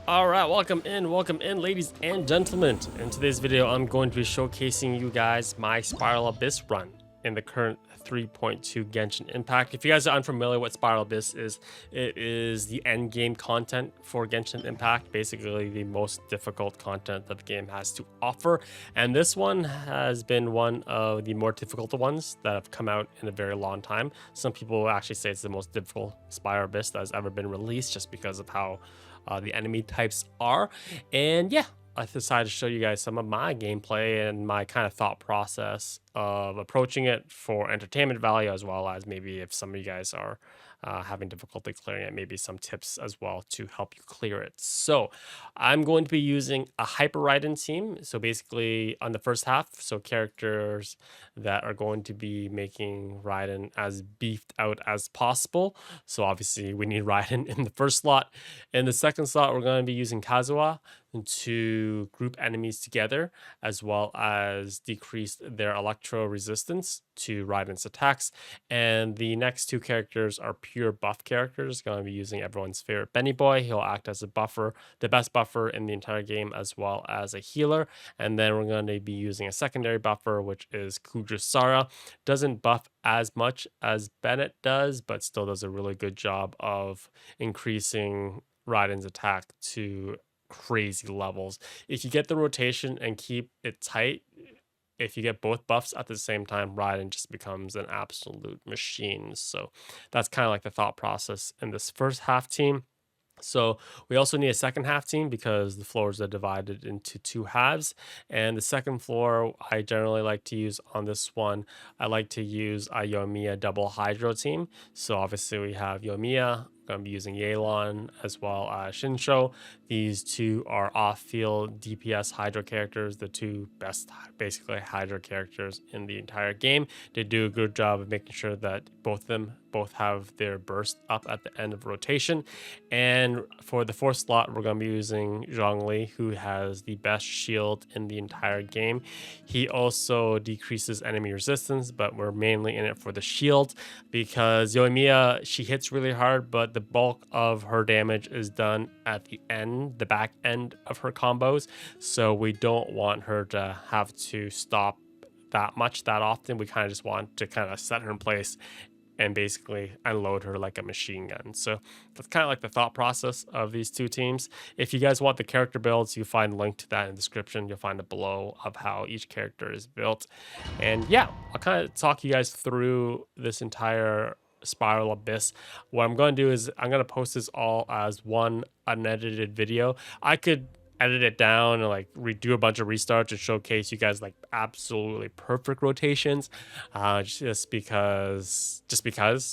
Alright, welcome in ladies and gentlemen. In today's video, I'm going to be showcasing you guys my Spiral Abyss run in the current 3.2 Genshin Impact. If you guys are unfamiliar what Spiral Abyss is, it is the end game content for Genshin Impact, basically the most difficult content that the game has to offer. And this one has been one of the more difficult ones that have come out in a very long time. Some people actually say it's the most difficult Spiral Abyss that has ever been released just because of how the enemy types are. And yeah, I decided to show you guys some of my gameplay and my kind of thought process of approaching it for entertainment value, as well as maybe if some of you guys are having difficulty clearing it, maybe some tips as well to help you clear it. So I'm going to be using a Hyper Raiden team. So basically on the first half, so characters that are going to be making Raiden as beefed out as possible. So obviously we need Raiden in the first slot. In the second slot, we're going to be using Kazuha to group enemies together, as well as decrease their electro resistance to Raiden's attacks. And the next two characters are pure buff characters. Going to be using everyone's favorite Benny Boy. He'll act as a buffer, the best buffer in the entire game, as well as a healer. And then we're going to be using a secondary buffer, which is Kujusara. Doesn't buff as much as Bennett does, but still does a really good job of increasing Raiden's attack to crazy levels. If you get the rotation and keep it tight, if you get both buffs at the same time, Raiden just becomes an absolute machine. So that's kind of like the thought process in this first half team. So we also need a second half team because the floors are divided into two halves. And the second floor I generally like to use on this one, I like to use a Yoimiya double hydro team. So obviously we have Yoimiya, going to be using Yelan as well as Shinsho. These two are off-field DPS Hydra characters, the two best basically Hydra characters in the entire game. They do a good job of making sure that both have their burst up at the end of rotation. And for the fourth slot, we're going to be using Zhongli, who has the best shield in the entire game. He also decreases enemy resistance, but we're mainly in it for the shield because Yoimiya, she hits really hard, but the bulk of her damage is done at the end, the back end of her combos. So we don't want her to have to stop that often. We kind of just want to kind of set her in place and basically unload her like a machine gun. So that's kind of like the thought process of these two teams. If you guys want the character builds, you find a link to that in the description. You'll find it below of how each character is built. And yeah, I'll kind of talk you guys through this entire Spiral Abyss. What I'm going to do is I'm going to post this all as one unedited video. I could edit it down and like redo a bunch of restarts and showcase you guys like absolutely perfect rotations, just because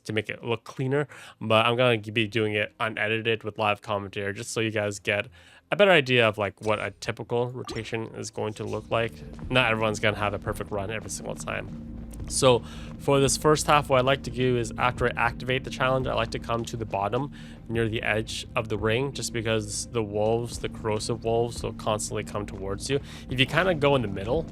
to make it look cleaner. But I'm going to be doing it unedited with live commentary just so you guys get a better idea of like what a typical rotation is going to look like. Not everyone's going to have a perfect run every single time. So for this first half, what I like to do is after I activate the challenge, I like to come to the bottom near the edge of the ring, just because the wolves, the corrosive wolves, will constantly come towards you. If you kind of go in the middle,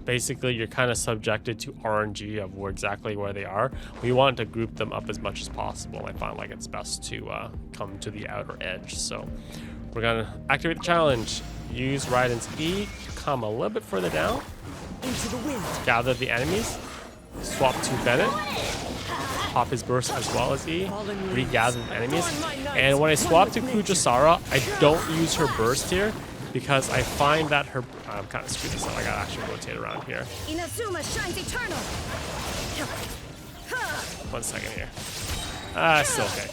basically you're kind of subjected to RNG of exactly where they are. We want to group them up as much as possible. I find like it's best to come to the outer edge. So we're gonna activate the challenge. Use Raiden's E, come a little bit further down, into the wind, gather the enemies, swap to Bennett, pop his burst as well as E, regather the enemies. And when I swap to Kujusara, I don't use her burst here because I find that her I'm kind of screwed this up. I gotta actually rotate around here. Inazuma shines eternal. 1 second here. Still okay.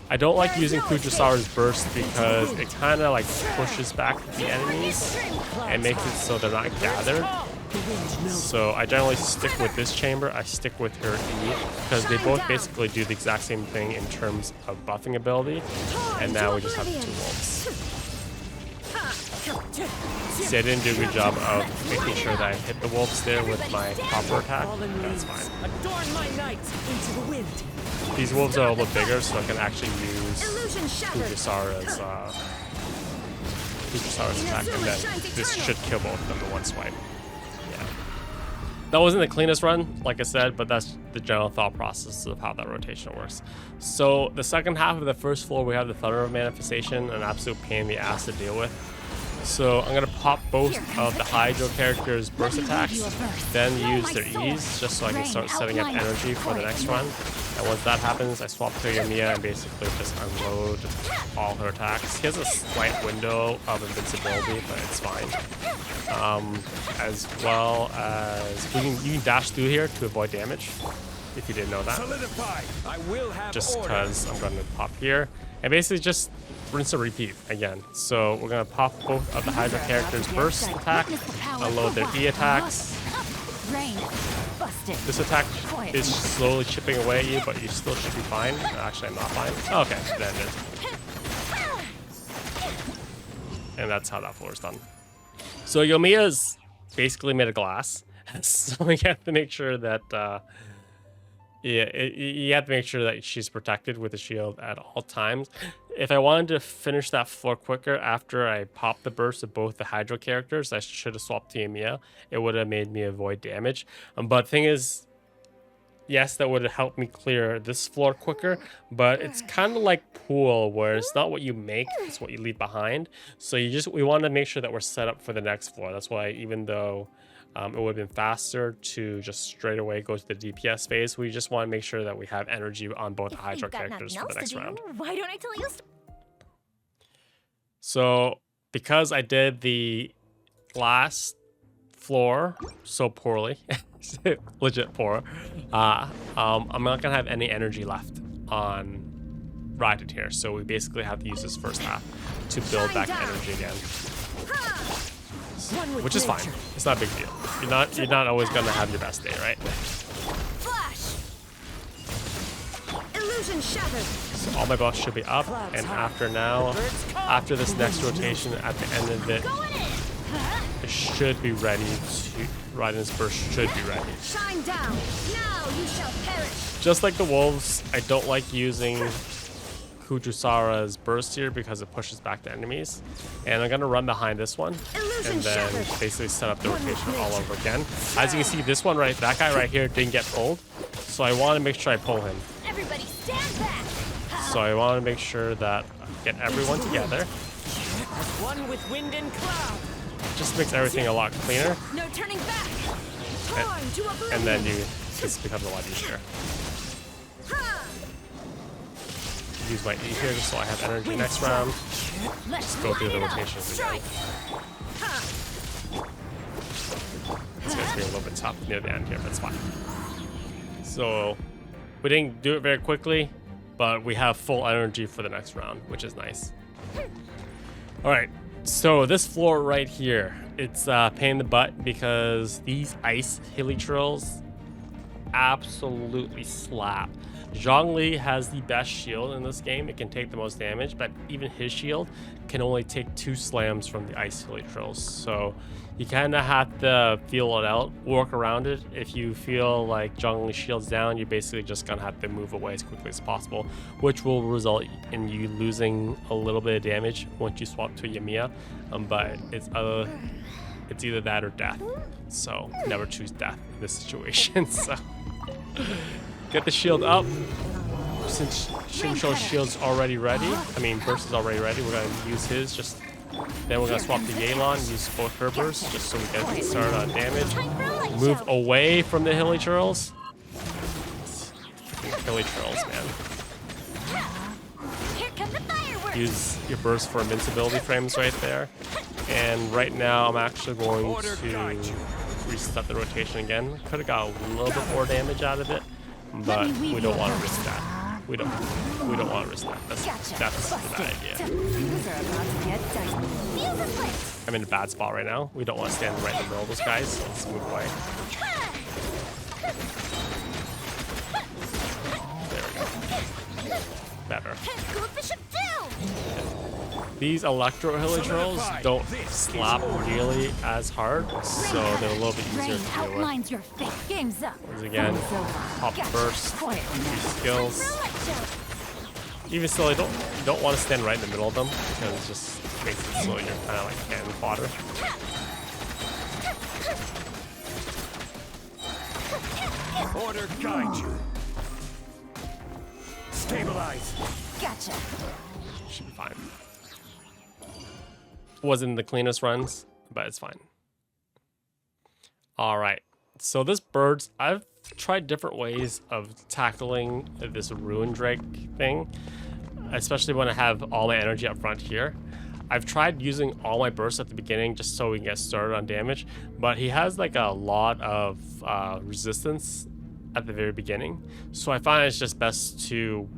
I don't like using Kujusara's burst because it kind of like pushes back the enemies and makes it so they're not gathered. So I generally stick with this chamber. I stick with her E because they both basically do the exact same thing in terms of buffing ability. And now we just have 2 wolves. See, I didn't do a good job of making sure that I hit the wolves there with my proper attack. That's fine. These wolves are a little bigger, so I can actually use Kujusara's attack, and then this should kill both of them in one swipe. Yeah. That wasn't the cleanest run, like I said, but that's the general thought process of how that rotation works. So the second half of the first floor, we have the Thunder Manifestation, an absolute pain in the ass to deal with. So I'm gonna pop both of the Hydro characters' burst attacks, then use their E's just so I can start setting up energy for the next run. And once that happens, I swap to Yoimiya and basically just unload all her attacks. He has a slight window of invincibility, but it's fine. As well as you can dash through here to avoid damage, if you didn't know that. Just because I'm going to pop here and basically just rinse and repeat again. So we're going to pop both of the Hydra characters' burst attack, unload their E attacks. This attack is slowly chipping away at you, but you still should be fine. Actually, I'm not fine. Oh, okay, then it is. And that's how that floor is done. So Yoimiya's basically made of glass, so you have to make sure that you have to make sure that she's protected with a shield at all times. If I wanted to finish that floor quicker after I popped the burst of both the Hydro characters, I should have swapped to Yoimiya. It would have made me avoid damage. But the thing is, yes, that would have helped me clear this floor quicker, but it's kind of like pool where it's not what you make, it's what you leave behind. So we want to make sure that we're set up for the next floor. That's why even though it would have been faster to just straight away go to the DPS phase, we just want to make sure that we have energy on both the Hydro characters for the next round. Why don't I tell you? So because I did the last floor so poorly, legit poor, I'm not gonna have any energy left on Raiden here, so we basically have to use this first half to build back energy again, which is fine. It's not a big deal. You're not always gonna have your best day, right? Flash. Illusion shattered. So all my buffs should be up, and after this next rotation, at the end of it, it should be ready to. Raiden's burst should be ready. Shine down. Now you shall perish. Just like the wolves, I don't like using Kujusara's burst here because it pushes back the enemies. And I'm gonna run behind this one and then basically set up the rotation all over again. As you can see, this one that guy right here didn't get pulled, so I want to make sure I pull him. Everybody stand back. So I want to make sure that I get everyone together. One with wind and cloud. Just makes everything a lot cleaner. No turning back. And then this becomes a lot easier. Use my E here just so I have energy next round. Just go through the rotations again. It's going to be a little bit tough near the end here, but it's fine. So we didn't do it very quickly, but we have full energy for the next round, which is nice. All right, so this floor right here, it's a pain in the butt because these ice hilichurls absolutely slap. Zhongli has the best shield in this game. It can take the most damage, but even his shield can only take 2 slams from the ice hilichurls. So you kind of have to feel it out, work around it. If you feel like Zhongli's shield's down, you're basically just gonna have to move away as quickly as possible, which will result in you losing a little bit of damage once you swap to Yoimiya. But it's either that or death. So never choose death in this situation. So get the shield up. Since Shimsho's shield's already ready, burst is already ready, we're gonna use his. Then we're gonna swap to Yelan, use both her bursts just so we can start on damage. Move away from the hilichurls. Hilichurls, man. Use your burst for invincibility frames right there. And right now, I'm actually going to reset the rotation again. Could have got a little bit more damage out of it, but we don't want to risk that. We don't want to risk that. That's a bad idea. I'm in a bad spot right now. We don't want to stand right in the middle of those guys, so let's move away. There we go. Better. These electro hilichurls don't slap really as hard, so they're a little bit easier to deal with. Because again, pop burst, these skills. Even still, you don't want to stand right in the middle of them because it just makes it so you're kind of like cannon fodder. Order guide you. Stabilize. Gotcha. Should be fine. Wasn't the cleanest runs, but it's fine. All right. So this bird, I've tried different ways of tackling this Ruin Drake thing, especially when I have all my energy up front here. I've tried using all my bursts at the beginning just so we can get started on damage, but he has like a lot of resistance at the very beginning. So I find it's just best to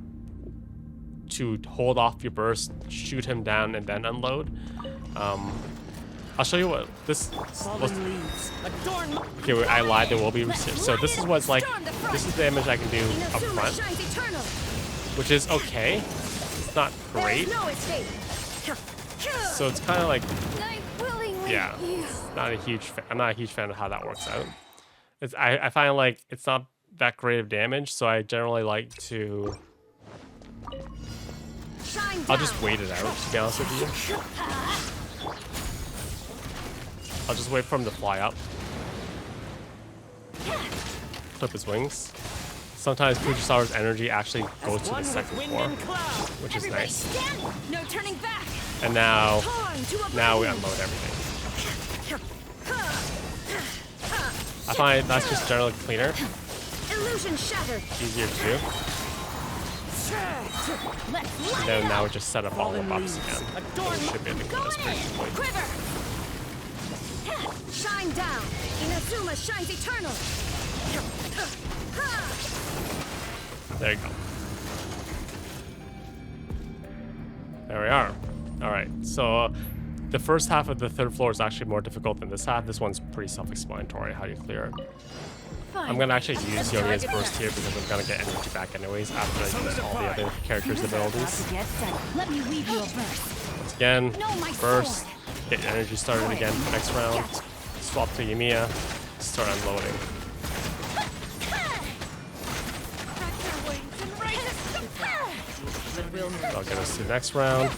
hold off your burst, shoot him down, and then unload. I'll show you what this. Okay, wait, I lied. There will be resistance. So this is what's like. This is the damage I can do up front, which is okay. It's not great. So it's kind of like, yeah, it's not a huge. I'm not a huge fan of how that works out. I find like it's not that great of damage, so I generally like to. I'll just wait it out, to be honest with you. I'll just wait for him to fly up. Clip his wings. Sometimes Fujisawa's energy actually goes to the second floor, which is nice. No turning back. And now we unload everything. I find that's just generally cleaner. Illusion shattered. Easier to do. And then now we just set up all the buffs again. We should be able to kill this pretty quickly. Quiver. Shine down. Inazuma shines eternal. There you go. There we are. All right, so the first half of the third floor is actually more difficult than this half. This one's pretty self-explanatory how you clear it. Fine. I'm gonna actually use Yoimiya's burst here because I'm gonna get energy back anyways after I use all the other characters' abilities. Let me weave you a burst. Once again, burst, get energy started again for next round. Swap to Yoimiya, start unloading. I'll get us to the next round.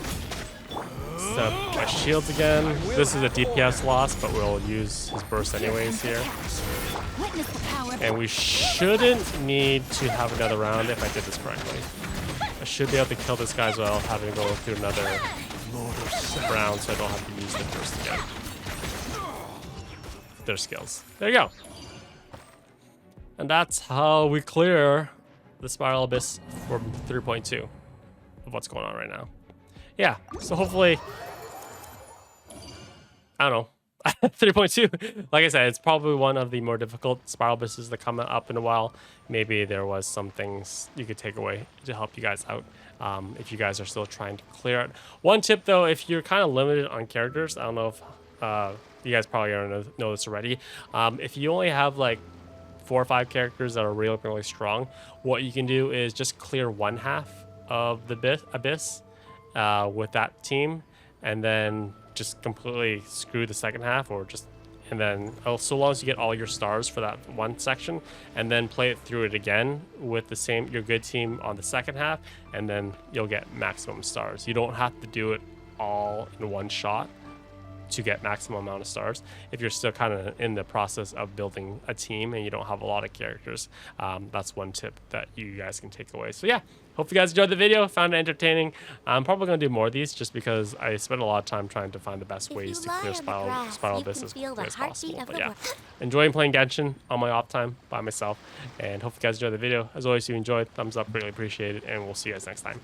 Set up my shields again. This is a DPS loss, but we'll use his burst anyways here. And we shouldn't need to have another round if I did this correctly. I should be able to kill this guy as well, having to go through another round so I don't have to use the burst again. Their skills. There you go. And that's how we clear the Spiral Abyss for 3.2 of what's going on right now. Yeah, so hopefully, I don't know, 3.2. Like I said, it's probably one of the more difficult Spiral Abysses that come up in a while. Maybe there was some things you could take away to help you guys out if you guys are still trying to clear it. One tip though, if you're kind of limited on characters, I don't know if you guys probably already know this already. If you only have like 4 or 5 characters that are really, really strong, what you can do is just clear one half of the abyss with that team, and then just completely screw the second half, or just, and then so long as you get all your stars for that one section, and then play it through it again with the same your good team on the second half, and then you'll get maximum stars. You don't have to do it all in one shot to get maximum amount of stars if you're still kind of in the process of building a team and you don't have a lot of characters. That's one tip that you guys can take away. So yeah, hope you guys enjoyed the video, found it entertaining. I'm probably going to do more of these just because I spent a lot of time trying to find the best ways to clear Spiral Abyss as quickly as possible. But yeah, enjoying playing Genshin on my off time by myself, and hope you guys enjoyed the video. As always, if you enjoyed, thumbs up, really appreciate it, and we'll see you guys next time.